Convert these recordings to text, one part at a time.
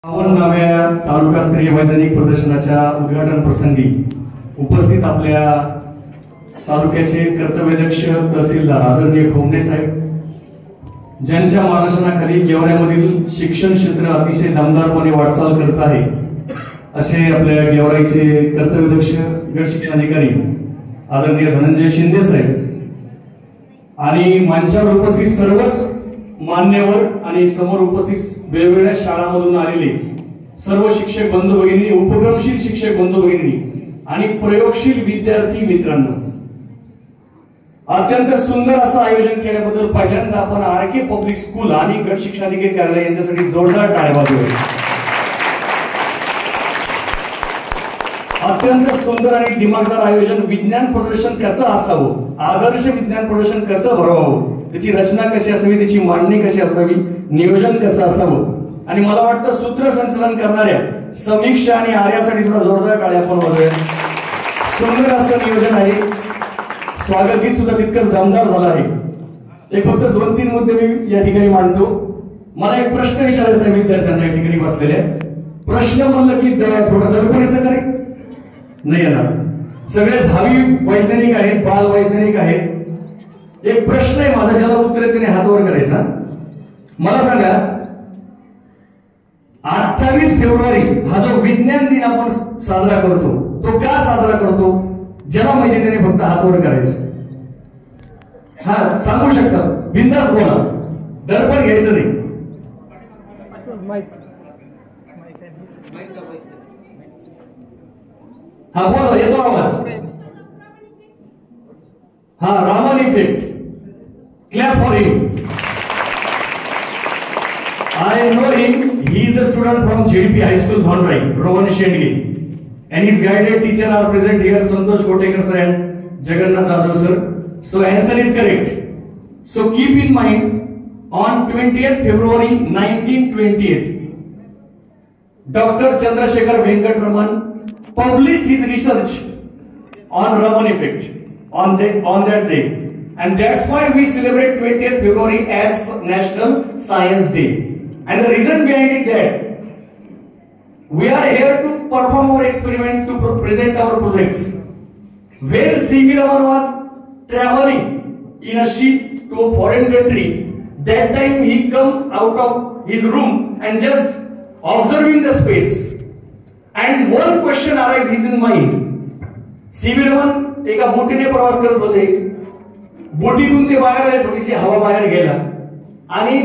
नव्या तालुकास्तरीय वैज्ञानिक प्रदर्शनाच्या उद्घाटन प्रसंगी उपस्थित आपल्या तालुक्याचे कर्तव्यदक्ष तहसीलदार आदरणीय खोमणे साहेब, ज्यांच्या मार्गदर्शनाखाली गेवराईमधील शिक्षण क्षेत्र अतिशय दमदारपणे वाटचाल करत आहे, असे आपल्या गेवराईचे कर्तव्यदक्ष गट शिक्षणाधिकारी आदरणीय धनंजय शिंदे साहेब आणि मंचावर उपस्थित सर्वच मान्यवर आणि समोर उपस्थित वेगवेगळ्या शाळांमधून आलेले सर्व शिक्षक बंधू भगिनी, उपक्रमशील शिक्षक बंधू भगिनी आणि प्रयोगशील विद्यार्थी मित्रांनो, अत्यंत सुंदर असं आयोजन केल्याबद्दल पहिल्यांदा आपण आर.के. पब्लिक स्कूल आणि गट शिक्षणाधिकारी कार्यालय यांच्यासाठी जोरदार टाळ्या वाजवूया. अत्यंत सुंदर आणि दिमागदार आयोजन. विज्ञान प्रदर्शन कसं असावं, आदर्श विज्ञान प्रदर्शन कसं भरवावं, त्याची रचना कशी असावी, त्याची मांडणी कशी असावी, नियोजन कसं असावं, आणि मला वाटतं सूत्रसंचलन करणाऱ्या समीक्षा आणि आर्यासाठी सुद्धा जोरदार टाळ्या आपण वाजवूया. सुंदर असं नियोजन आहे. स्वागत गीत सुद्धा तितकंच दमदार झालं आहे. एक फक्त 2-3 मुद्दे मी या ठिकाणी मांडतो. मला एक प्रश्न विचारायचा आहे विद्यार्थ्यांना या ठिकाणी बसलेल्या. प्रश्न म्हणलं की थोडं दडपण येतं का रे? नाही येणार. सगळे भावी वैज्ञानिक आहेत, बाल वैज्ञानिक आहेत. एक प्रश्न आहे माझा, ज्याला उत्तर आहे त्याने हात वर करायचा. मला सांगा, 28 फेब्रुवारी हा जो विज्ञान दिन आपण साजरा करतो, तो का साजरा करतो? ज्याला माहिती त्याने फक्त हात वर करायचं. हा, सांगू शकता, बिंदास बोला, दडपण घ्यायचं नाही. हा बोला, येतो आवाज. हा, Raman effect. Clap for him. I know him. He is a student from JDP High School, Dhonrai, Rohan Shendge. And his guided teacher are present here, Santosh Kotekar sir and Jagannath Jadhav sir. So answer is correct. So keep in mind, on 20th February 1928, Dr. Chandrasekhar Venkat Raman published his research on Raman effect on that day, and that's why we celebrate 20th February as National Science Day. And the reason behind it that we are here to perform our experiments, to present our projects. When C.V. Raman was traveling in a ship to a foreign country, that time he come out of his room and just observing the space. And one question arises in his mind. C.V. Raman एका बोटीने प्रवास करत होते. बोटीतून ते बाहेर आले, थोडीशी हवा बाहेर गेला, आणि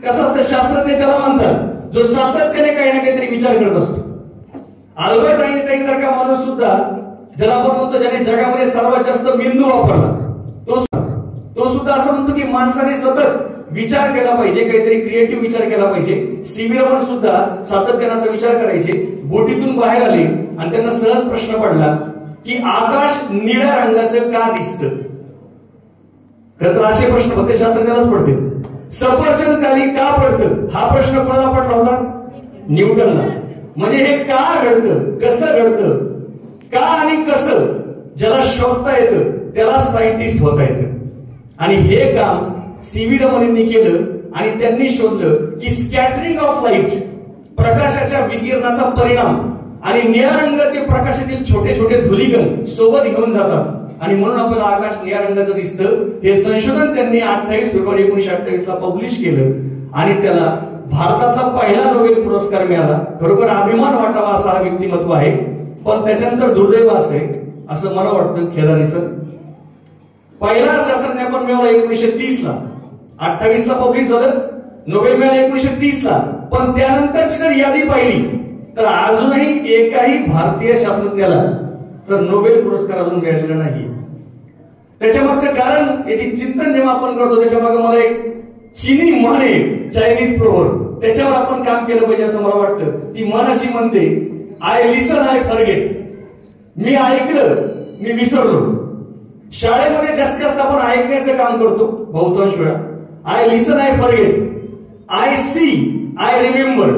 कसं असतं, शास्त्रज्ञ त्याला म्हणतात जो सातत्याने काही ना काहीतरी विचार करत असतो. अल्बर्ट आइन्स्टाईन सारखा माणूस सुद्धा, ज्याला आपण म्हणतो ज्याने जगामध्ये सर्वात जास्त बिंदू वापरला, तो सुद्धा असं म्हणतो की माणसाने सतत विचार केला पाहिजे, काहीतरी क्रिएटिव्ह विचार केला पाहिजे. सीव्ही रमण सुद्धा सातत्याने असा विचार करायचे. बोटीतून बाहेर आले आणि त्यांना सहज प्रश्न पडला की आकाश निळ्या रंगाचं का दिसतं? खरं तर असे प्रश्न फक्त शास्त्रज्ञालाच पडते. सफरचंद खाली का पडतं, हा प्रश्न कोणाला पडला होता? न्यूटनला. म्हणजे हे का घडतं, कसं घडतं, का आणि कसं ज्याला शोधता येतं त्याला सायंटिस्ट होता येतं. आणि हे काम सीव्ही रमन यांनी केलं आणि त्यांनी शोधलं की स्कॅटरिंग ऑफ लाईट, प्रकाशाच्या विकिरणाचा परिणाम, आणि निळा रंग ते प्रकाशातील छोटे छोटे धुलीकण सोबत घेऊन जातात, आणि म्हणून आपल्याला आकाश निळ्या रंगाचं दिसतं. हे संशोधन त्यांनी 28 फेब्रुवारी 1928 ला पब्लिश केलं आणि त्याला भारतातला पहिला नोबेल पुरस्कार मिळाला. खरोखर अभिमान वाटावा असा हा व्यक्तिमत्व आहे. पण त्याच्यानंतर दुर्दैव असे, असं मला वाटतं खेदाने सर, पहिला शास्त्रज्ञ आपण मिळवला 1930 ला. 28 ला पब्लिश झालं, नोबेल मिळाला 1930 ला. पण त्यानंतरची जर यादी पाहिली तर अजूनही एकाही भारतीय शास्त्रज्ञाला सर नोबेल पुरस्कार अजून मिळालेला नाही. त्याच्यामागचं कारण, याची चिंतन जेव्हा आपण करतो, त्याच्यामागे मला एक चिनी म्हण आहे, चायनीज प्रोवर्ब, त्याच्यावर आपण काम केलं पाहिजे असं मला वाटतं. ती म्हण अशी म्हणते, आय लिसन आय फॉरगेट. मी ऐकलं, मी विसरलो. शाळेमध्ये जास्तीत जास्त आपण ऐकण्याचं काम करतो बहुतांश वेळा. I listen I forget, I see I remember.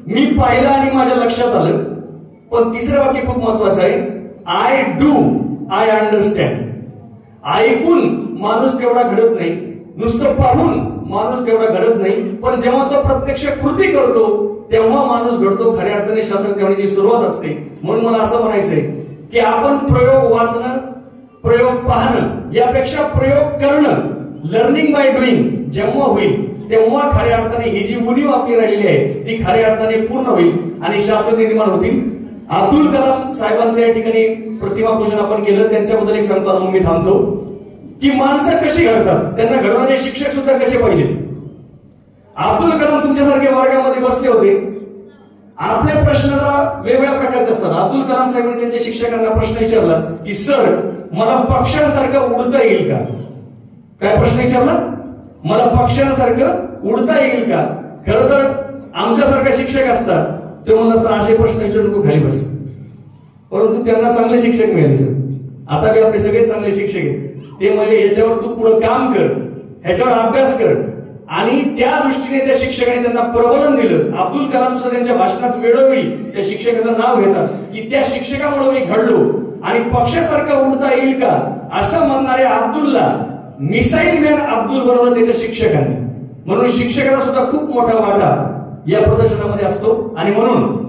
मी पाहिलं आणि माझ्या लक्षात आलं. पण तिसरं वाक्य खूप महत्वाचं आहे, आय डू आय अंडरस्टँड. ऐकून माणूस केवढा घडत नाही, नुसतं पाहून माणूस तेवढा घडत नाही, पण जेव्हा तो प्रत्यक्ष कृती करतो तेव्हा माणूस घडतो, खऱ्या अर्थाने शास्त्र ठेवण्याची सुरुवात असते. म्हणून मला असं म्हणायचंय की आपण प्रयोग वाचणं, प्रयोग पाहणं यापेक्षा प्रयोग करणं, लर्निंग बाय डुईंग जेव्हा होईल तेव्हा खऱ्या अर्थाने ही जी उणीव आपली राहिलेली आहे ती खऱ्या अर्थाने पूर्ण होईल आणि शास्त्र निर्माण होतील. अब्दुल कलाम साहेबांचं या ठिकाणी प्रतिमा पूजन आपण केलं. त्यांच्याबद्दल एक सांगतो, मग मी थांबतो, की माणसं कशी घडतात, त्यांना घडवणारे शिक्षक सुद्धा कसे पाहिजे. अब्दुल कलाम तुमच्यासारखे वर्गामध्ये बसले होते, आपले प्रश्न जरा वेगवेगळ्या प्रकारचे असतात. अब्दुल कलाम साहेबांनी त्यांच्या शिक्षकांना प्रश्न विचारला की सर मला पक्ष्यांसारखं उडता येईल का. काय प्रश्न विचारला, मला पक्ष्यांसारखं उडता येईल का. खरं तर आमच्यासारखे शिक्षक असतात ते म्हणलं सर असे प्रश्न विचारू नको, खाली बस. परंतु त्यांना चांगले शिक्षक मिळाले सर. आता बी आपले सगळे चांगले शिक्षक आहेत. ते म्हणजे याच्यावर तू पुढे काम कर, ह्याच्यावर अभ्यास कर, आणि त्या दृष्टीने त्या शिक्षकाने त्यांना प्रबोधन दिलं. अब्दुल कलाम सुद्धा त्यांच्या भाषणात वेळोवेळी त्या शिक्षकाचं नाव घेतात की त्या शिक्षकामुळे मी घडलो आणि पक्षासारखं उडता येईल का असं म्हणणाऱ्या अब्दुलला मिसाईल मॅन अब्दुल बनवलं त्याच्या शिक्षकांनी. म्हणून शिक्षकाचा सुद्धा खूप मोठा वाटा या प्रदर्शनामध्ये असतो. आणि म्हणून